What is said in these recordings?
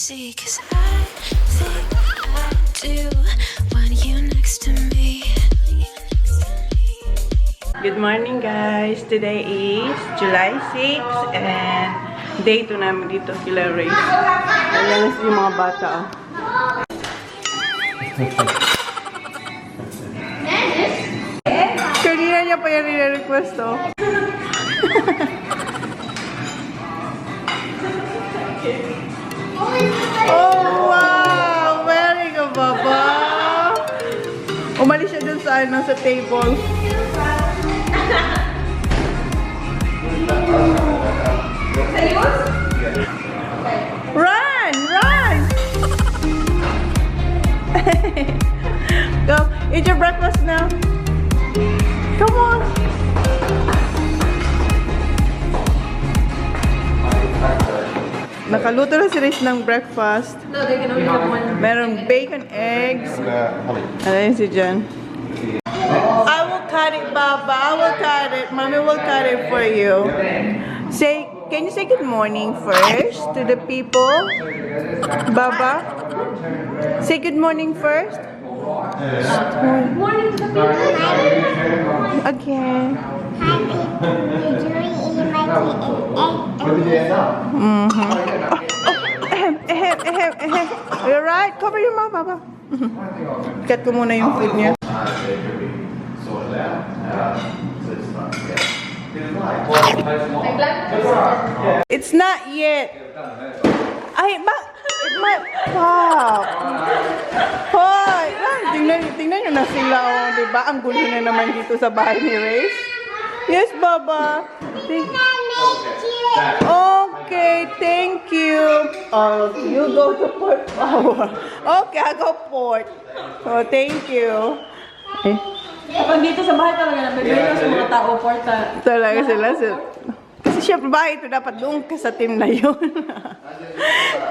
see, 'cause I think I do want you next to me. Good morning guys! Today is July 6 and day 2 namin dito kila Race. Ayan na yung mga bata. Kanina niya pa yan nire-request oh. Oh wow! Very good, Baba! Umalis siya dun sa ano, sa table. Run! Run! Go! Eat your breakfast now. Come on! Nakaluto na si Riz ng breakfast. No, they can only have one. Merong bacon, eggs. Ayan si Jen. I will cut it, Baba. I will cut it. Mommy will cut it for you. Say, can you say good morning first to the people? Baba? Say good morning first. Good morning to the people. Again. You're right. Cover your mouth, Baba. Cut ko muna yung food niya. It's not yet. Ay, ba? It might pop. Hoy! Tingnan nyo na sila, oh, diba? Ang gulo na naman dito sa bahay ni Race. Yes, Baba. Okay, thank you. Oh, you go to Port Power. Okay, I go Port. Oh, thank you. Eh. Kapag dito sa bahay talaga, nabibigay sa mga tao, porta. Talaga sila. Kasi syempre bahay ito, dapat doon ka sa team na yun.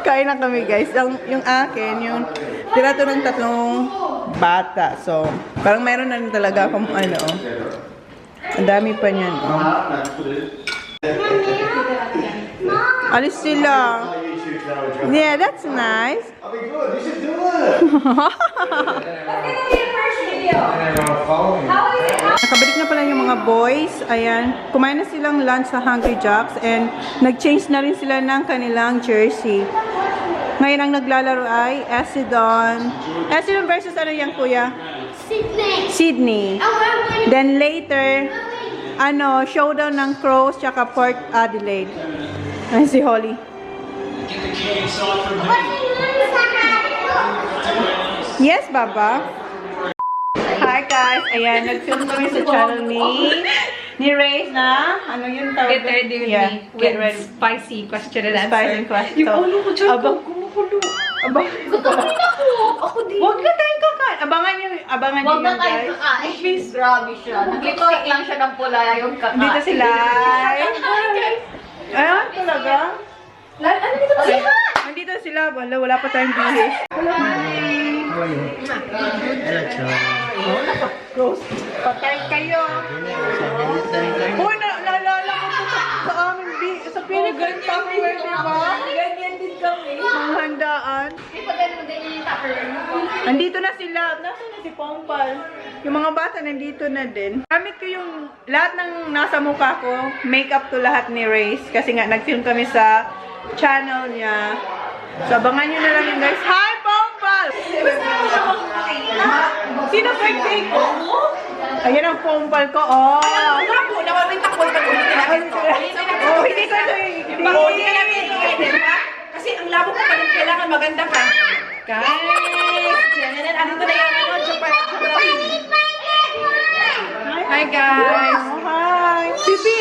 Kain na kami guys. Yung akin, yung tira to ng 3 bata. So, parang meron na rin talaga akong ano. Ang dami pa niyan. Oh. Alis sila. Yeah, that's nice. I'll be good. You should do it. Nakabalik na pala yung mga boys. Ayan. Kumain na silang lunch sa Hungry Jacks and nag-change na rin sila ng kanilang jersey. Ngayon ang naglalaro ay Acidon. Acidon versus ano yan, kuya? Sydney. Then later, ano, showdown ng Crows tsaka Port Adelaide. Ayan si Holly. Yes, Baba. Hi guys. Ayan, nag-film kami sa channel ni Race na. Ano yun tawag? Get ready with yeah, me. Get ready. Spicy question and answer. Spicy question. Yung ulo ko dyan. Abang kumukulo. Abang. Kakain ako. Ako din. Huwag na tayong kakain. Abangan nyo Huwag na yun, tayo guys. kakain. Please, grabe siya. Nag-lipstick lang siya ng pula yung kakain. Dito sila. Ayun, talaga. Ano dito ba sila? Nandito sila. Wala pa tayong bihis. Close. Patay kayo. Uy, naalala ko sa aming sa Philippines Tupperware, diba? Ganyan din kami. Mga handaan. Di ba ganun din yung Tupperware? Nandito na sila. Nasaan na si Pompal? Yung mga bata nandito na din. Gamit ko yung lahat ng nasa mukha ko. Makeup to lahat ni Race. Kasi nga nag-film kami sa channel niya. So abangan nyo na lang yun guys. Hi Pompal! Sino birthday ko? Ayan ang Pompal ko. Oh! Ako, nawawin takol ka kung Oh, hindi ko ito hindi. Kasi ang labo ko pa nung kailangan maganda ka. Guys! Andito na yung ano, Hi guys! Hi! Bibi!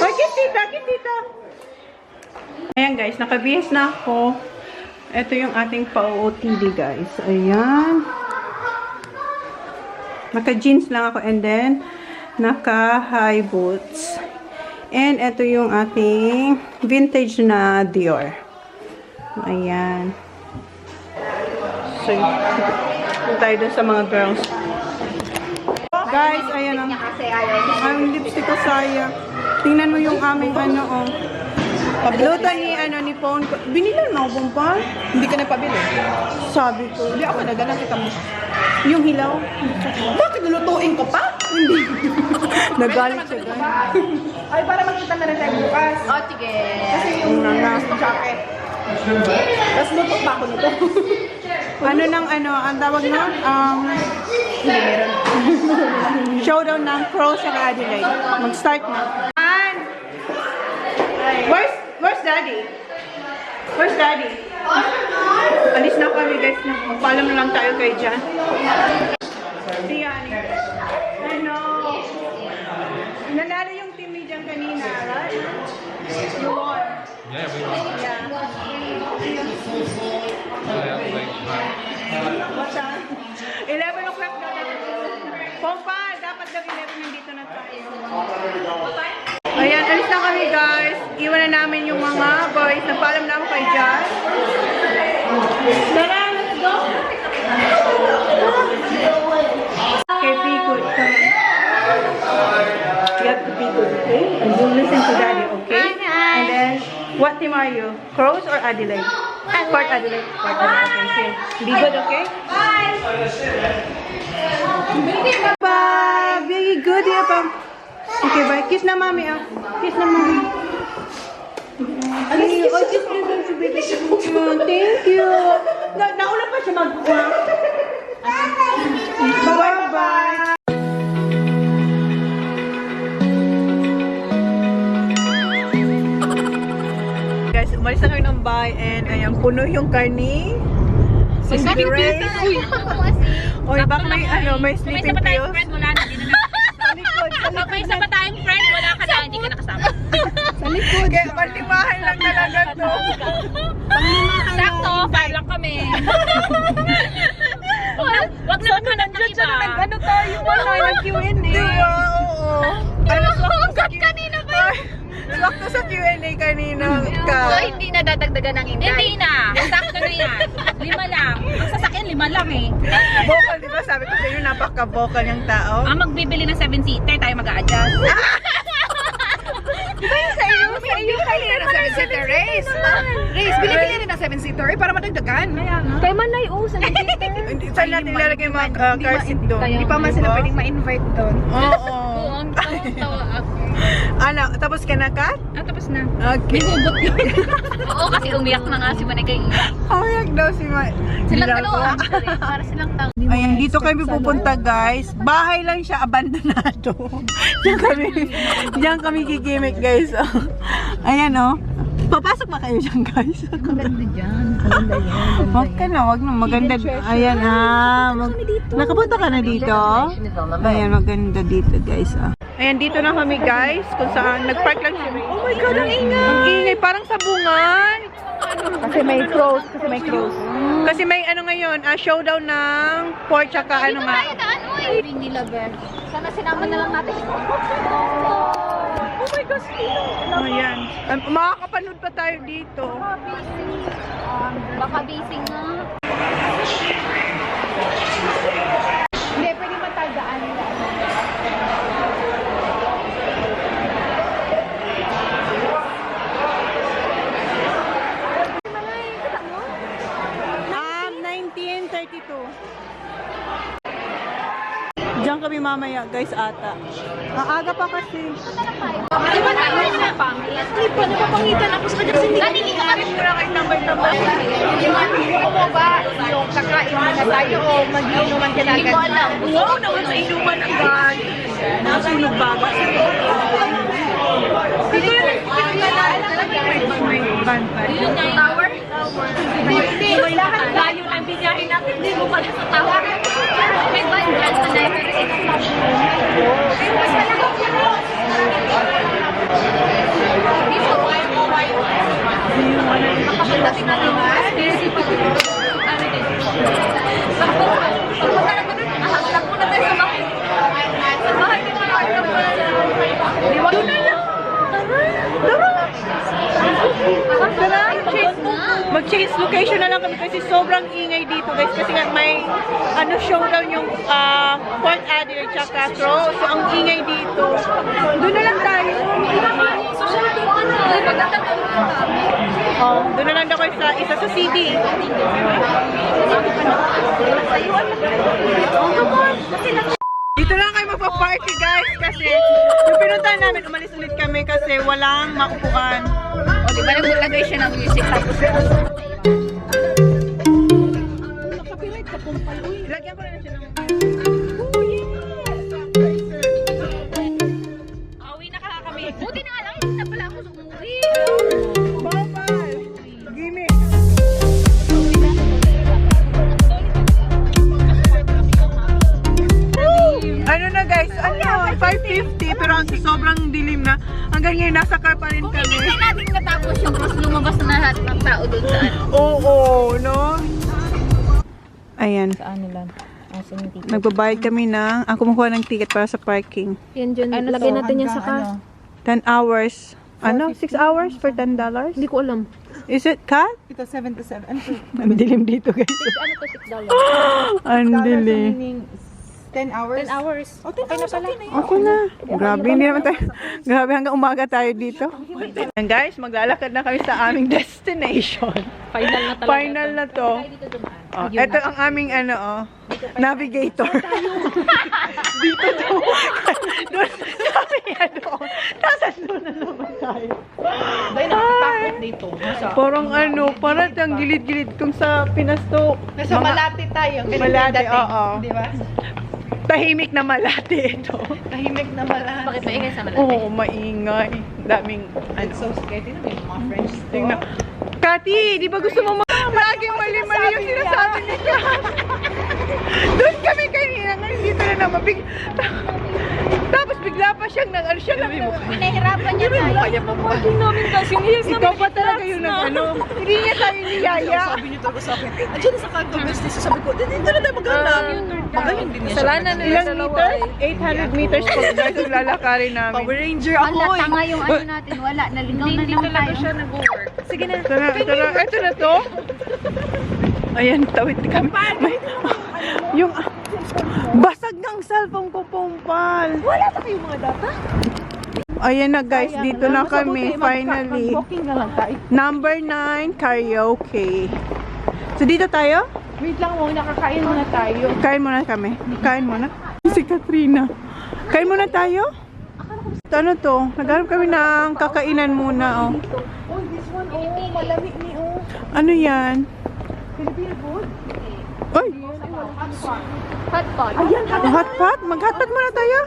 Bakit tita? Ayan guys, nakabihis na ako. Ito yung ating pa-OOTD guys. Ayan. Naka-jeans lang ako and then naka-high boots. And ito yung ating vintage na Dior. Ayan. So, yun tayo dun sa mga girls. Guys, ayan ang lipstick ko sayang. Tingnan mo yung aming ano, oh. Pagluto ni cellphone ko. Binilan mo akong pa? Hindi ka nagpabili. Sabi ko. Hindi ako nagdala kita mo. Yung hilaw. Bakit lulutuin ko pa? Nagalit siya, guys. Ay, para makita na rin tayo bukas. Oh, sige. Kasi yung jacket. Tapos luto pa ako nito. Ano nang ano, ang tawag nun? Hindi meron. Showdown ng Crows sa Adelaide. Mag-start na. Where's Daddy? Where's Daddy? Alis na kami guys. Magpaalam na lang tayo kay Jan. Si Yani. Ano? Nanalo yung team ni Jan kanina, right? You won. Yeah, we won. Yeah. What time? 11 o'clock na dapat. Pompa, dapat daw 11 nandito na tayo. Ayan, alis na kami guys. Iwan na namin yung mga boys. Nagpaalam na ako kay Jan. Tara, let's go. Okay, be good. Come on. You have to be good, okay? And you listen to Daddy, okay? And then, what team are you? Crows or Adelaide? Port Adelaide. Port Adelaide. Okay, be good, okay? Bye! Bye! Very good, yeah, pa. Okay, bye. Kiss na mami, ah. Kiss na mami. Ay, oh, kiss na si baby. Oh, thank you. Nauna pa siya mag-uwa. Bye-bye. Guys, umalis na kami ng bahay and ayan, puno yung karni. Considerate. Oy, baka may ano, may sleeping pills. Wala na, di na Pag may isa pa tayong friend, wala ka na, hindi ka nakasama. Sa likod. Kaya panlimahan lang talaga to. Sakto, 5 lang kami. Wag na maghanap ng iba. Ano tayo, nag-Q&A. Diba, oo. Ano, kanina ba yun? Sakto sa Q&A kanina ka. So, hindi na dadagdagan ng Inday? Hindi na. Sakto na yan. 5 lang. Ang sasakyan, 5 lang eh. Vocal, di ba? Sabi ko sa inyo, napaka-vocal yung tao. Magbibili ng 7-seater, tayo mag-a-adjust. Di ba yung sa iyo? Sa iyo Bili na ng 7-seater race. Race, bili-bili rin ng 7-seater para madagdagan. Kay Manay, sa Saan natin ilalagay yung mga car seat doon? Hindi pa man sila pwedeng ma-invite doon. Oo. Ang tawa ako. Ano, tapos ka na, Kat? Tapos na. Okay. Hugot yun. Oo, kasi umiyak na nga si Manay kay Umiyak daw si Ma. Silang dalawa. Para silang tao. Ayan, dito kami pupunta guys. Bahay lang siya, abandonado. Diyan kami gigimik guys. Ayan oh. Papasok ba kayo dyan guys? Maganda dyan. Wag ka na, wag na. Maganda. Ayan ah. Nakapunta ka na dito? Ayan, maganda dito guys. Ayan, dito na kami guys. Kung saan, nagpark lang siya. Oh my God, ang ingay. Ang ingay, parang sabungan. Kasi may crows. Kasi may ano ngayon, showdown ng pork tsaka ano nga. FAMILYLOVE. Sana sinama na lang natin. Oh my gosh, ayan. Makakapanood pa tayo dito. Baka busy nga. Hindi, pwede matandaan nila. Ah, 1932. Diyan kami mamaya guys ata. Aga pa kasi. Di ba tayo na pangit? Hindi pa, napapangitan ako sa kanya kasi hindi Kanini ka kami muna kayo tambay-tambay. Yung mo ba, yung kakain na tayo o mag-inuman ka na agad? Hindi ko alam. Wow, naman sa inuman agad. Nasunog baga. Hindi ko may ban-ban. Yun nga yung tower. Hindi, kailangan layo ng binyahin natin. Hindi mo pala sa tower. May ban dyan sa driver. Makapagdating na naman. Busy pa rin. Ano din? Pagpunta na doon, ahaglag muna tayo sa bahay. Sa bahay din wala kayo ng pala. Doon na lang. Tara, mag-change location na lang kami kasi sobrang ingay dito guys kasi nga may ano showdown yung Port Adelaide tsaka Crow. So ang ingay dito. Doon na lang tayo. Susunod ko ano. Magtatapos na kami. Oh, doon na lang ako isa sa CD. Dito lang kayo magpa-party guys kasi yung pinuntahan namin, umalis ulit kami kasi walang maupuan. O, di ba naglagay siya ng music tapos Lagyan ko na siya ng... Uwi na kami. Buti na nga lang, hindi na pala ako umuwi. Bye-bye! Gimme! Ano na guys, 5:50 pero ang sobrang dilim na. Hanggang ngayon nasa car pa rin Kung kami. hindi na natin natapos yung cross, lumabas na lahat ng tao doon sa ano. Oo, no? Ayan, Saan nila? Asan yung ticket? nagbabayad kami ng, ang kumukuha ng ticket para sa parking. Yan dyan, lagay natin yan sa car. 10 hours. Ano? 6 hours for $10? Hindi ko alam. Is it cut? Ito 77. Ang dilim dito guys. Ano to, $6? Ang dilim. Meaning 10 hours? 10 hours. Oh, 10 hours na pala. Ako na. Grabe, hindi naman tayo. Grabe, hanggang umaga tayo dito. And guys, maglalakad na kami sa aming destination. Final na talaga. Final na to. Oh, ito ang aming navigator. Dito to. Doon kami nasa doon na naman tayo. Ay, Dito. parang parang ang gilid-gilid kung sa Pinas to. Nasa Malate tayo. Ganun Malate, yung dating, oo. Di ba? Tahimik na Malate ito. Tahimik na Malate. Bakit maingay sa Malate? Oo, maingay. Daming, So scary na yung mga French store. tingnan. Kati, di ba gusto mo laging mali-mali yung sinasabi ni Kat? Doon kami kanina, ngayon dito na naman. Tapos bigla pa siyang Pinahirapan niya tayo. kaya pa ba? namin kasi years Ikaw pa talaga yung hindi niya tayo niyaya. Sabi niyo talaga sa akin, andyan na sa kanto business. Sabi ko, dito na tayo maghanap. Magaling din niya siya. Kasalanan nila Ilang dalawa meters? 800 meters po guys yung lalakarin namin. Power Ranger Wala, ako tanga yung ano natin. Wala, naligaw na naman tayo. nag-work. Sige na. Tara, ito na to. Ayan, tawid kami. Yung basag ng cellphone ko, Pompal. Wala pa kayong mga data? Ayan na guys, dito na kami, finally. Mag-booking na lang tayo. Number 9, karaoke. So dito tayo? Wait lang muna, kakain muna tayo. Kain muna kami. Kain muna. Si Katrina. Kain muna tayo? Ano to? Naghanap kami ng kakainan muna, oh. Oh, this one, malamig ni, Ano yan? Filipino food? Ay! Hot pot. Hotpot? Mag-hotpot muna tayo?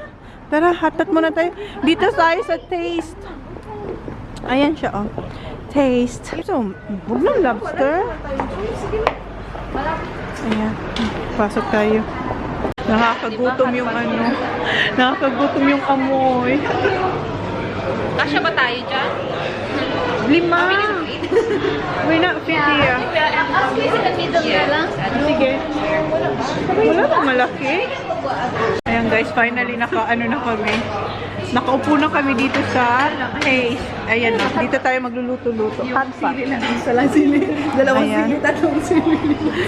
Tara, hotpot muna tayo. Dito tayo sa taste. Ayan siya, oh. Taste. So, huwag ng lobster. Ayan. Pasok tayo. Nakakagutom yung Nakakagutom yung amoy. Kasya ba tayo dyan? 5. We're not 50 ah. Sige. Wala bang malaki? Ayan guys, finally nakaano na kami. Nakaupo na kami dito sa Taste. Ayan na, dito tayo magluluto-luto. Hot pot. Isa lang sili. Dalawang Ayan. sili, tatlong sili.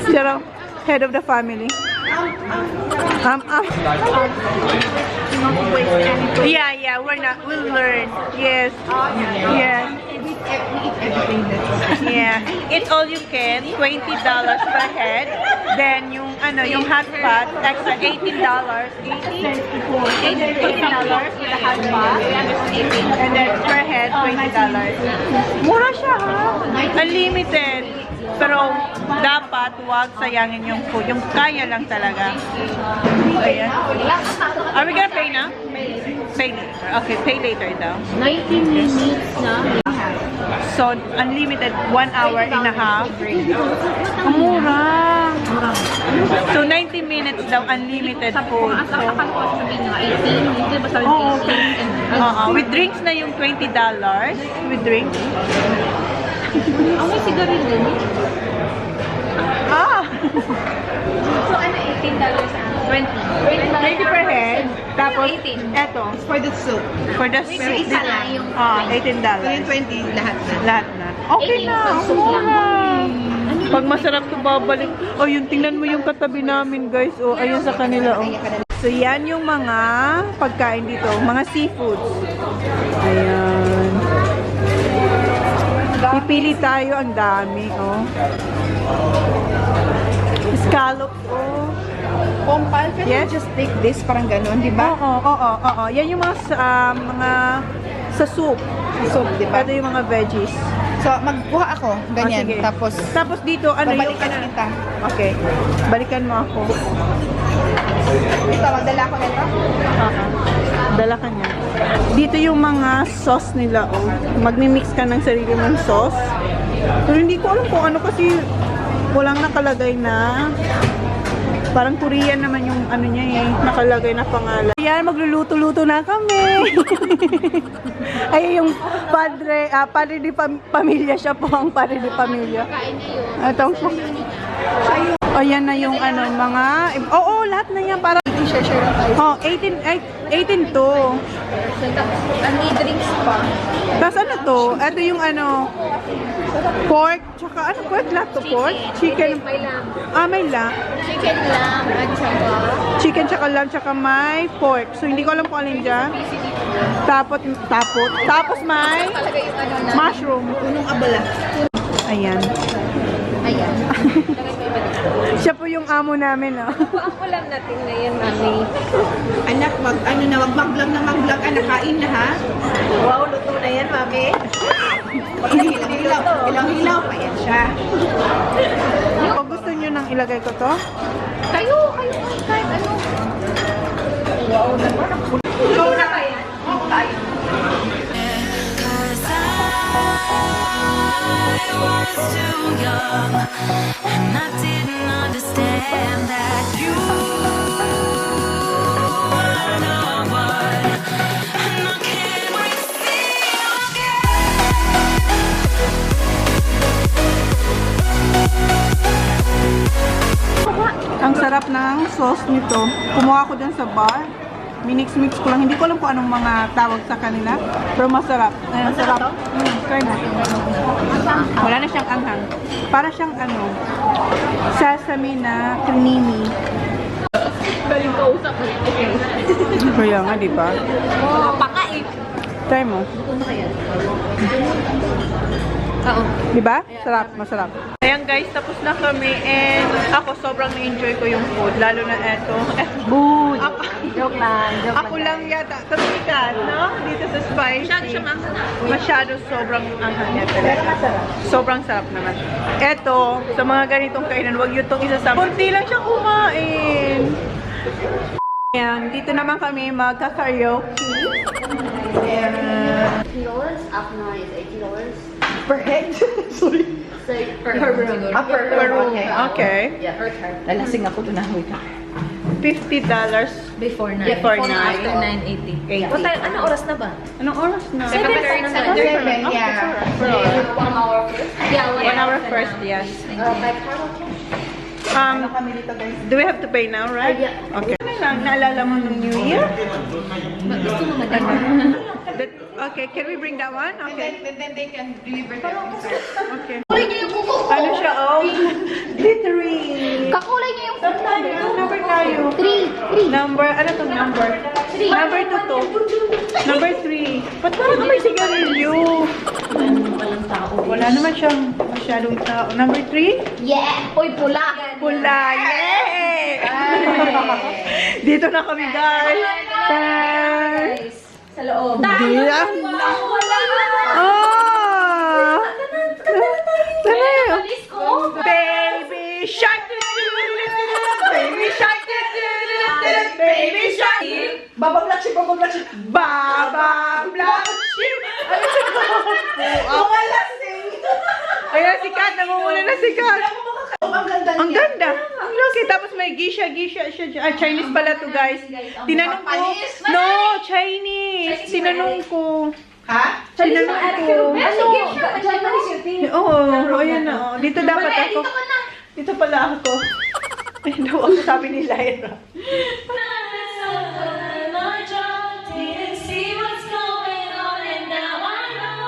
Siya head of the family. Yeah, we'll learn. Yes. Yes. Yeah. It's all you can, $20 per head. Then yung hot pot, extra $18. $18 with the hot pot. And then per head, $20. Mura siya ha. Unlimited. Pero dapat huwag sayangin yung food. Yung kaya lang talaga. Ayan. Are we gonna pay now? Pay later. Okay, pay later daw. 90 minutes na. So, unlimited 1 hour and a half. Ang mura. So, 90 minutes daw unlimited food. So, Akala ko sabihin nga 18. Hindi ba sabihin oo, 18? with drinks na yung $20. With drinks. May sigarilyo. Ah! So, ano, $18 ang 20. 20 per head. Tapos, 18. eto. For the soup. For the So, soup. isa lang yung $18. Yung 20, lahat na. Lahat na. Okay 18 na. pang soup lang. Mura. Pag masarap to babalik. Oh, yung tingnan mo yung katabi namin, guys. Oh, ayun sa kanila. Oh. So, yan yung mga pagkain dito. Mga seafoods. Ayan. Pipili tayo, ang dami, oh. Scallop, oh. Pompal, can Yes. you just take this? Parang ganun, di ba? Oo. Yan yung mga sa soup. Soup, di ba? Ito yung mga veggies. So, magkuha ako. Ganyan. Sige. Tapos dito, ano yung babalikan kita. Okay. Balikan mo ako. Ito, magdala ko nito. Dala ka niya. Dito yung mga sauce nila, oh. Magmi-mix ka ng sarili mong sauce. Pero hindi ko alam kung ano kasi walang nakalagay na. Parang Korean naman yung ano niya eh, nakalagay na pangalan. Ayan, magluluto-luto na kami. Ay, yung padre di pamilya, siya po ang padre di pamilya. Ito po. Ayan na yung ano, mga, oo, lahat na yan. Para, I-share na tayo. oh, 18 to. Ang drinks pa. Tapos ano to? Ito yung ano, pork, tsaka ano, pork lahat to? Pork? Chicken. May lamb. May lamb. Chicken lamb at saka Chicken, tsaka lamb, tsaka may pork. So, hindi ko alam kung alin dyan. Tapos may talaga yung ano na. mushroom. Unong abala. Ayan. Ayan. Siya po yung amo namin, no? Ang ulam natin ngayon, mami. Anak, wag mag-vlog na mag-vlog. Anak, kain na ha. Wow, luto na yan, mami. Hilaw-hilaw pa yan siya. O, gusto nyo nang ilagay ko to? Kayo, kahit ano. Ikaw na ba yan? Tayo. Cause I was too young and I didn't understand that you were no one and I can't wait to see you Ang sarap ng sauce nito. Kumuha ko dyan sa bar. Minix-mix ko lang. Hindi ko alam kung anong mga tawag sa kanila. Pero masarap. Ayan, masarap. Try natin. Wala na siyang anghang. Para siyang ano, sesame na creamy. Galing kausap mo. Kaya nga, di ba? Paka eh. Try mo. Oo. Di ba? Sarap, masarap. Ayan guys, tapos na kami and ako sobrang na-enjoy ko yung food. Lalo na eto. Food. Joke lang. Ako lang yata. Kamikat, no? Dito sa spicy. Masyado siya maanghang. Masyado sobrang anghang niya talaga. Sobrang sarap naman. Eto, sa mga ganitong kainan, huwag yun itong isasama. Kunti lang siya kumain. Ayan, dito naman kami magka-karaoke. Ayan. $80. After now is $80. Per head? Sorry. So, per room. Per room. Okay. Yeah, per card. Lalasing ako doon na. Wait ka. $50 Before 9. Before 9. After 9:80. What time? Anong oras na ba? Anong oras na? 7:30. Seven, yeah. 1 hour first? Yeah, 1 hour first, yes. By card also? Um, Kami dito guys. do we have to pay now, right? Yeah. Okay. Ano lang, naalala mo ng New Year? Gusto mo madali. Okay, can we bring that one? Okay. And then they can deliver that inside. Okay. Kulay niya yung kuko. Ano siya, oh? Glittery. Kakulay niya yung kuko. Anong number tayo? 3. Number, ano tong number? Number 2 to. Number 3. Ba't parang may sigarilyo? Wala naman siyang masyadong tao. Number 3? Yeah. Uy, pula. Pula. Yay! Dito na kami, guys. Guys. Sa loob. Diyan. Ah! Alis ko. Baby shark. Baby shark. Baby shark. Baba black sheep, baba black sheep. Baba black sheep. Ano siya? Ayan, sikat. Namumula na sikat. Ang ganda Ang ganda. Ang laki. Tapos may gisha siya. Chinese pala to, guys. Tinanong ko. No, Chinese. Tinanong ko. Ha? Tinanong ko. Ano? Japanese yung thing. Oo, ayan na. Dito dapat ako. Dito pala ako. Ay, daw ako sabi ni Lyra. Didn't see what's going on and now I know.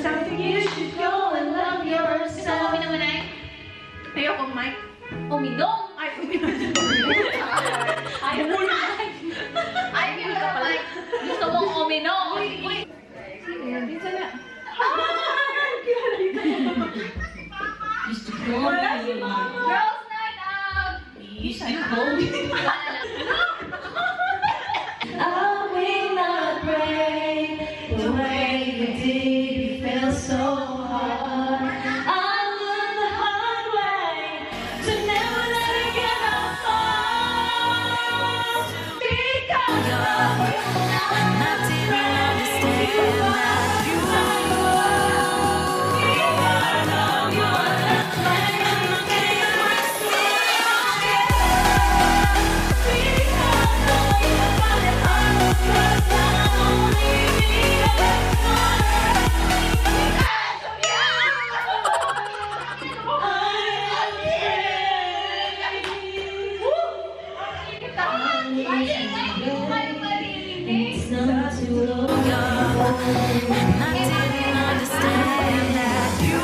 Something you should go and love yourself. Kasama mo naman ay? Ayoko, Mike. Umidong. Ay, I will not break the way you did. You felt so hard. I learned the hard way to never let it get off. Because I didn't understand that you it's not too long and I didn't understand that you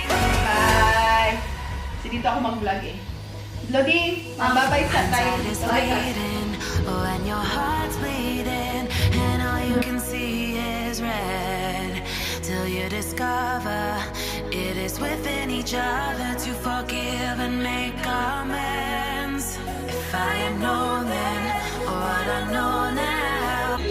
Bye! Kasi dito ako mag-vlog eh. Lodi, mababay sa tayo. is waiting when your heart's bleeding and all you can see is red till you discover it is within each other to forgive and make amends. If I had known then what I know now.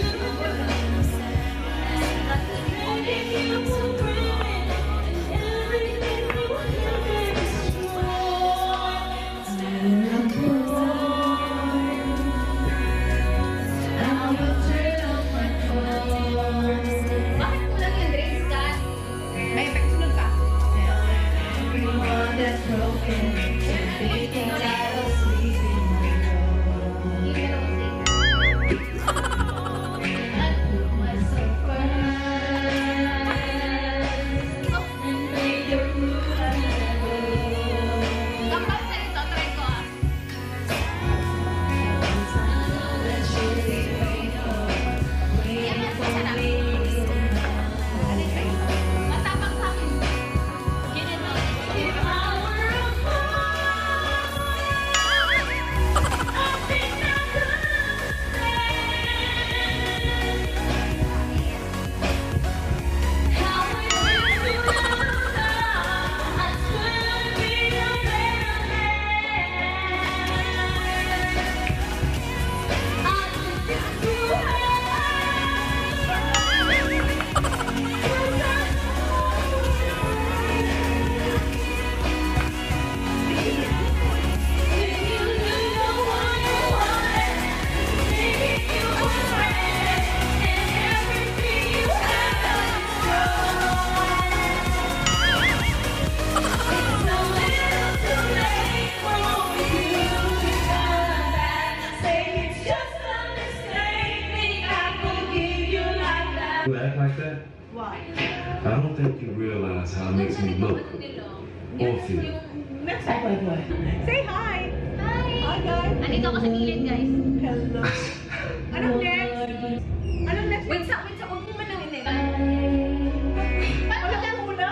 May effect sunod ka. You act like that? Why? I don't think you realize how it makes me look or feel. Next time. Say hi. Hi guys. Nandito ako sa gilid, guys. Hello. Anong next? Anong next? Wait, sa huwag mo manawin eh. Wala ka muna?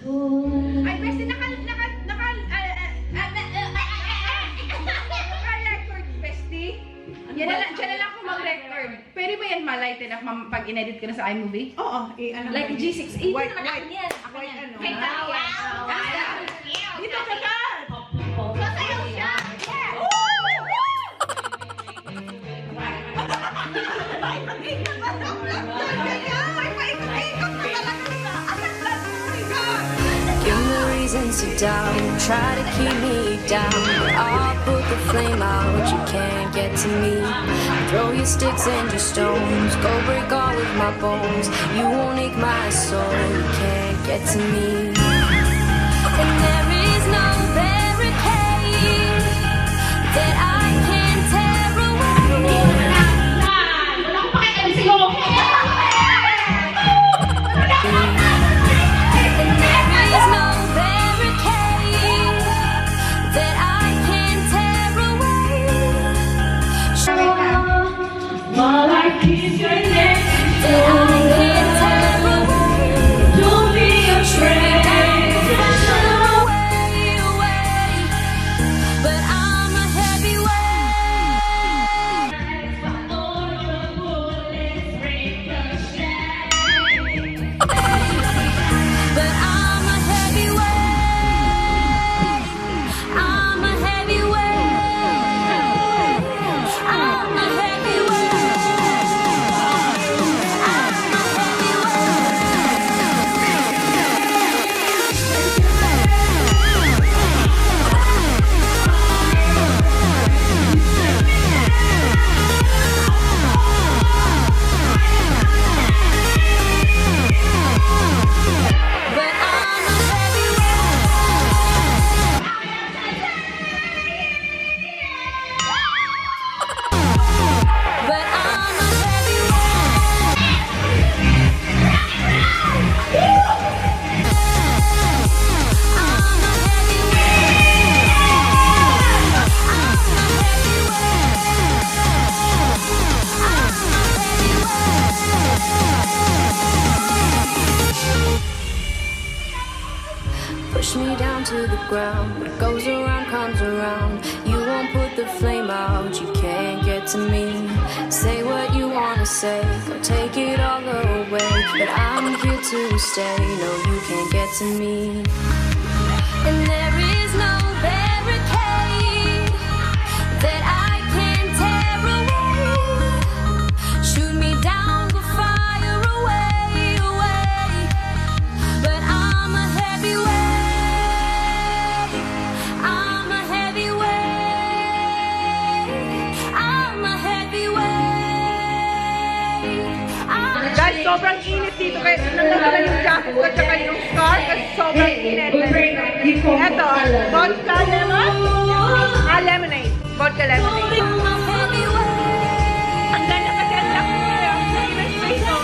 Ay, bestie, naka-record, bestie. Yan na lang, dyan na lang ako mag-record. Pwede ba yan malighten up pag in-edit ko na sa iMovie? Oo, ano Like ba? G6. Eh, White, naman akin yan. Akin white yan. ano? Hey, Dito ka ka! Sasayaw siya. Yeah. paikot-ikot na sa vlog doon. Ganyan. May paikot-ikot na talaga sa anak na. Oh my God. Give me reasons to doubt, try to keep me down. I'll put the flame out, you can't get to me. Throw your sticks and your stones, go break all of my bones. You won't ache my soul, you can't get to me. And there is no barricade that I can tear away. And there is no barricade that I can tear away. While I kiss your neck, That I can tear away. don't be afraid. Away, away. But I'm a heavyweight. All the bullets ricochet. But I'm a heavyweight. I'm a heavyweight. I'm a push me down to the ground. What goes around comes around. You won't put the flame out, you can't get to me. Say what you wanna say, go take it all away. But I'm here to stay, no you can't get to me. And there is no barricade that I can tear away. Shoot me down, go fire away, away. But I'm a heavyweight. I'm a heavyweight. I'm a heavyweight. Guys, sobrang init dito kaya nagdala yung jacket ko at saka yung scarf kasi sobrang init. Eto, vodka lemon. Lemonade. Vodka lemonade. Ang ganda kasi ang laki nila. Ang space ko.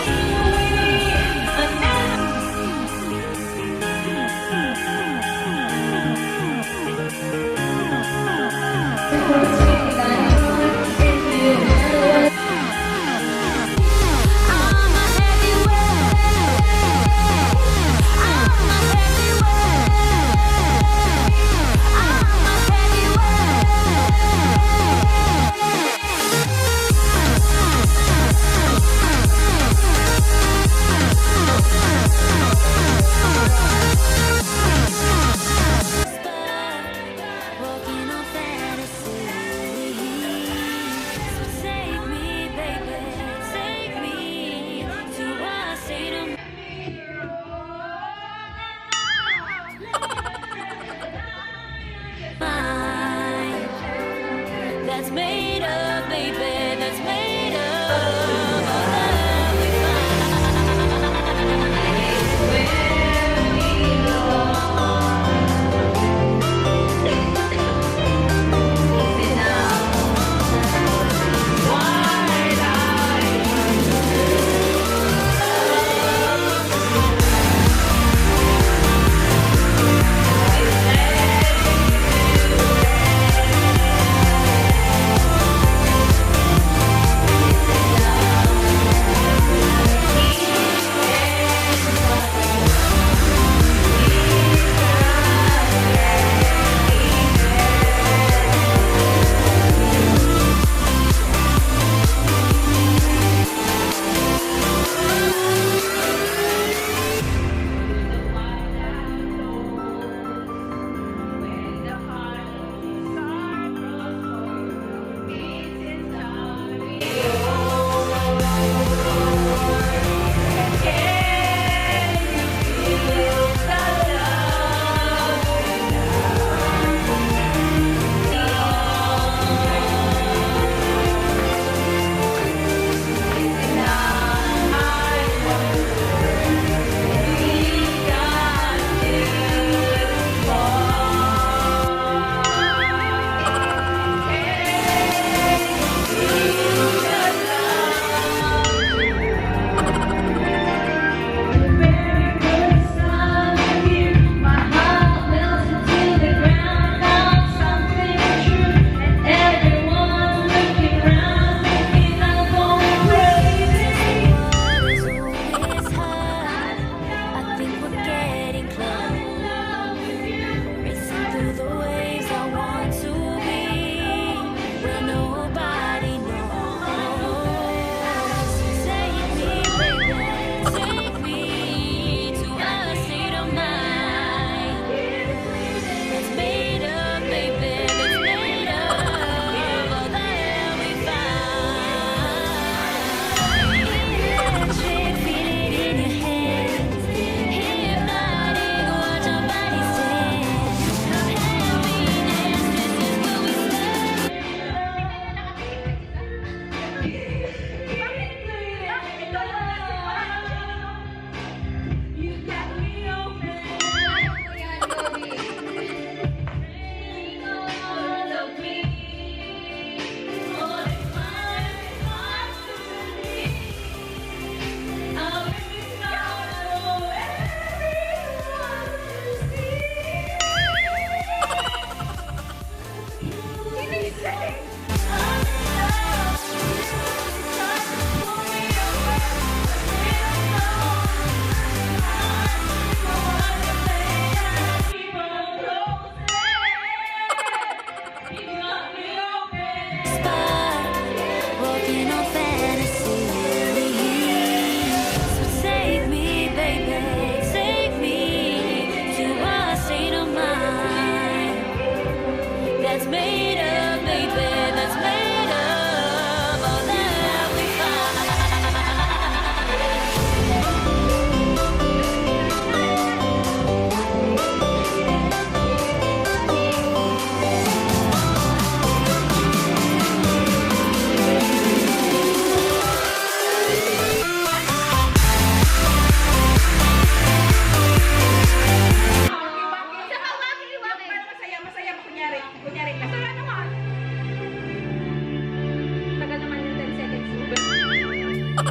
I'm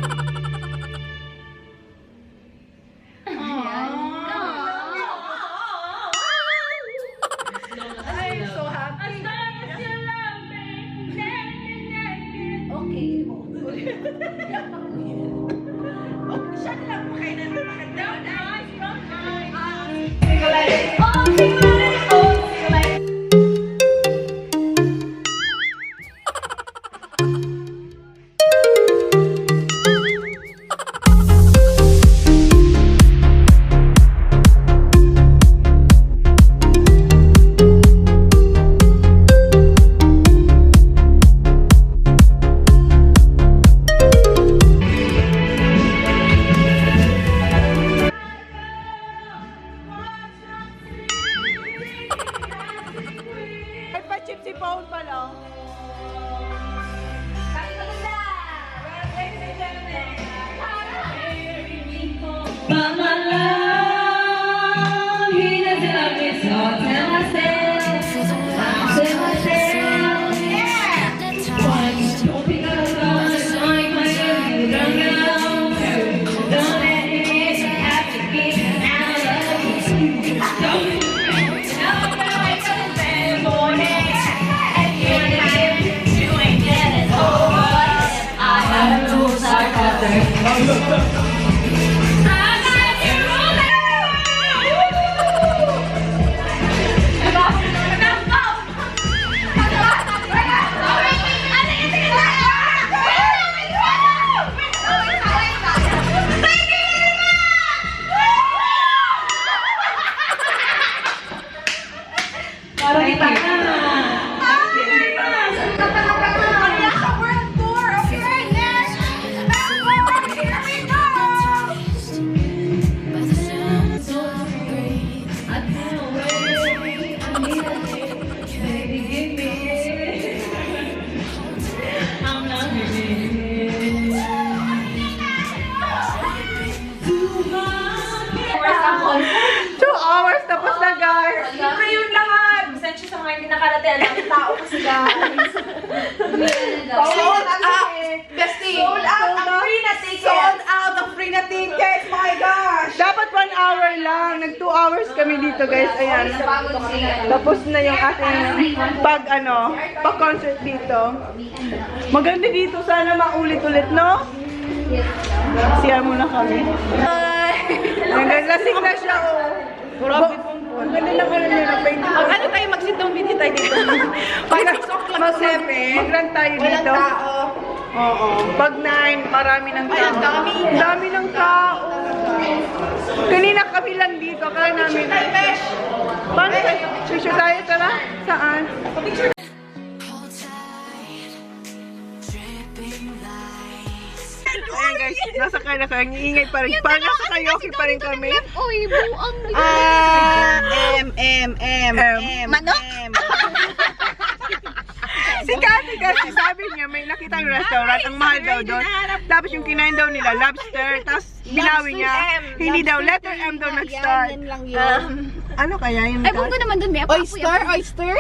so happy. Okay, siya na lang makainan ng maganda. Ay, pa-chip si Paul pa lang. But my love, he doesn't love me, so I tell myself, don't pick up the phone, it's like my girl, don't let it have to get out of you. Don't Libre yun lahat. Pasensya sa mga hindi nakarating. Alam ang tao kasi guys. Sold out. Bestie. Sold out ang free na tickets. Sold out ang free na tickets. My gosh. Dapat 1 hour lang. Nag 2 hours kami dito, guys. Ayan. Tapos na yung ating pag-concert dito. Maganda dito. Sana maulit-ulit, no? Siya muna kami. Naglasing na siya, oh. Grabe pong po. Ganda lang nila. Ano tayo magsitong video tayo dito? Pag 6 o'clock to 7. Mag-run tayo dito. Walang tao. Oo. Pag 9, marami ng tao. Ay, ang dami. Dami ng tao. Kanina kami lang dito. Kaya namin. Picture tayo, Besh. Paano tayo? Picture tayo, tara. Saan? Picture. Hold tight, dripping lights. Ayan guys, nasa kaya kayo. Iingay pa rin. Parang nasa karaoke pa rin kami. Uy, buang. Manok? Si Kathy kasi sabi niya may nakitang restaurant, ang mahal daw doon. Tapos yung kinain daw nila, lobster. Tapos binawi niya, hindi daw, letter M daw nag-start. Ano kaya yun? Ay, bunga naman dun, may Oyster?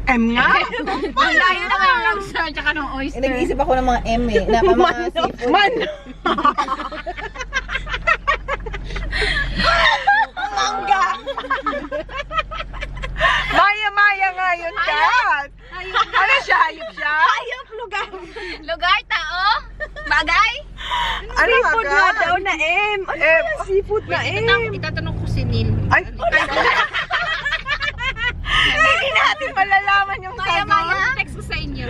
M nga? Ang layo na kayo ng lobster, tsaka ng oyster. Nag-iisip ako ng mga M eh. Na mga seafood. Mangga! Maya-maya nga yun, Kat. Ano siya? Hayop siya? Hayop, lugar! Lugar, tao, bagay. Ano nga, Seafood nga Kat? daw na M. Ano M. seafood na M? Itatanong ko si Neil. Ay, hindi natin malalaman yung sagot. Maya-maya, text ko sa inyo.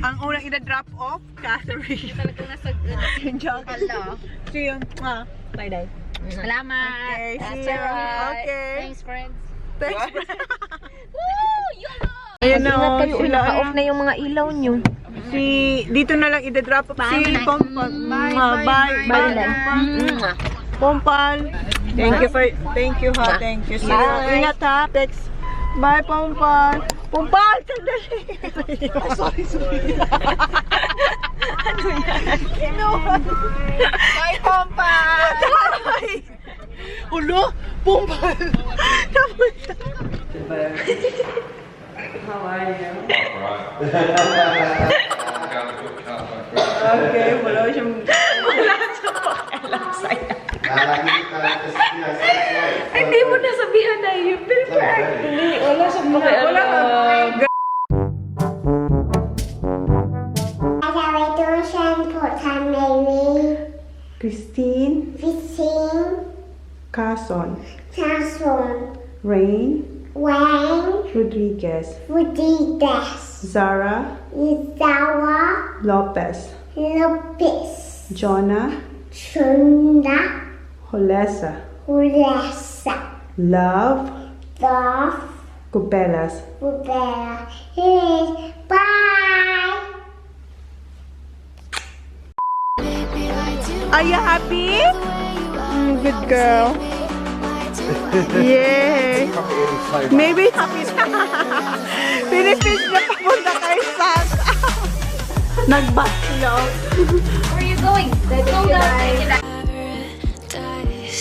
Ang unang ida-drop off, Catherine. Talagang nasa Yung joke. Hello. See you. Bye-bye. Salamat. Okay, That's see you. alright. Okay. Thanks, friends. Thanks. Woo! YOLO! Ayun na, sila. Naka-off na yung mga ilaw nyo. Dito na lang ida-drop off si Pompal. Bye. Pompal. Thank you ha. Thank you. See you. Bye. Ingat ha. Text. Bye, Pompal. Pompal, sandali. Sorry. Ano yan? Kinuha. Bye, Pompal! Bye. Ulo, Pompal. Napunta. All right. Got a good cover. Okay, wala siyang... Hindi mo nasabihan na yun. Wala siyang pakialam. Christine, Carson, Rain, Rodriguez, Zara, Lopez, Jonah, Holesa, Love, Cupelas. Bye! Are you happy? Good girl. Yeah. Maybe happy na. Pinifish na papunta kay Sas. Nag-back sila. Where are you going? Let's go, guys.